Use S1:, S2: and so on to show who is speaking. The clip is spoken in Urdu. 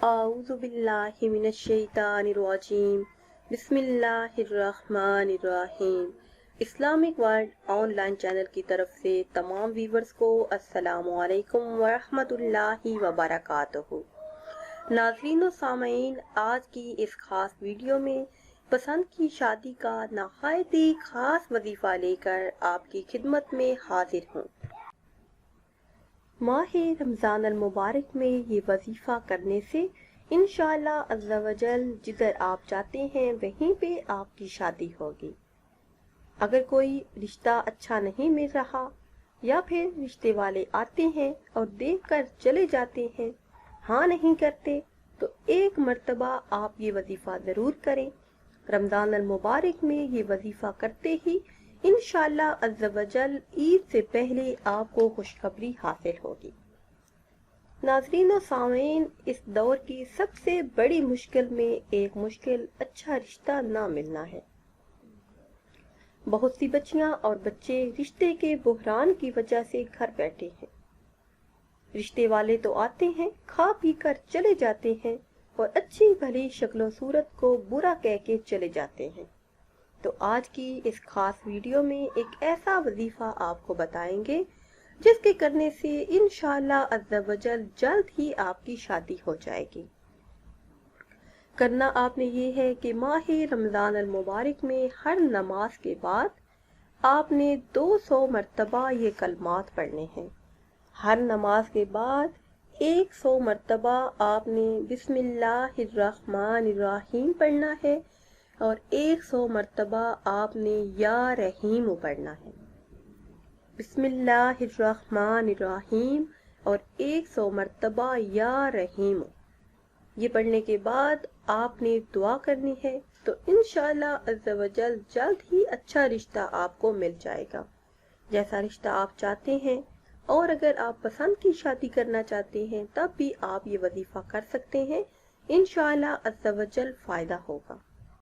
S1: اعوذ باللہ من الشیطان الرجیم بسم اللہ الرحمن الرحیم۔ Islamic world on line channel کی طرف سے تمام ویورز کو السلام علیکم ورحمۃ اللہ وبرکاتہ۔ ناظرین و سامعین، آج کی اس خاص ویڈیو میں پسند کی شادی کا نہایت ہی خاص وظیفہ لے کر آپ کی خدمت میں حاضر ہوں۔ ماہ رمضان المبارک میں یہ وظیفہ کرنے سے انشاءاللہ عز و جل جدھر آپ چاہتے ہیں وہیں پہ آپ کی شادی ہوگی۔ اگر کوئی رشتہ اچھا نہیں مل رہا یا پھر رشتے والے آتے ہیں اور دیکھ کر چلے جاتے ہیں، ہاں نہیں کرتے، تو ایک مرتبہ آپ یہ وظیفہ ضرور کریں۔ رمضان المبارک میں یہ وظیفہ کرتے ہی انشاءاللہ عز و جل عید سے پہلے آپ کو خوشخبری حاصل ہوگی۔ ناظرین و سامعین، اس دور کی سب سے بڑی مشکل میں ایک مشکل اچھا رشتہ نہ ملنا ہے۔ بہت سی بچیاں اور بچے رشتے کے بحران کی وجہ سے گھر بیٹھے ہیں۔ رشتے والے تو آتے ہیں، کھا پی کر چلے جاتے ہیں اور اچھی بھلی شکل و صورت کو برا کہہ کے چلے جاتے ہیں۔ تو آج کی اس خاص ویڈیو میں ایک ایسا وظیفہ آپ کو بتائیں گے جس کے کرنے سے انشاءاللہ عز و جل جلد ہی آپ کی شادی ہو جائے گی۔ کرنا آپ نے یہ ہے کہ ماہ رمضان المبارک میں ہر نماز کے بعد آپ نے 200 مرتبہ یہ کلمات پڑھنے ہیں۔ ہر نماز کے بعد 100 مرتبہ آپ نے بسم اللہ الرحمن الرحیم پڑھنا ہے اور 100 مرتبہ آپ نے یا رحیم پڑھنا ہے۔ بسم اللہ الرحمن الرحیم اور 100 مرتبہ یا رحیم۔ یہ پڑھنے کے بعد آپ نے دعا کرنی ہے تو انشاءاللہ عز و جل جلد ہی اچھا رشتہ آپ کو مل جائے گا، جیسا رشتہ آپ چاہتے ہیں۔ اور اگر آپ پسند کی شادی کرنا چاہتے ہیں تب بھی آپ یہ وظیفہ کر سکتے ہیں، انشاءاللہ عز و جل فائدہ ہوگا۔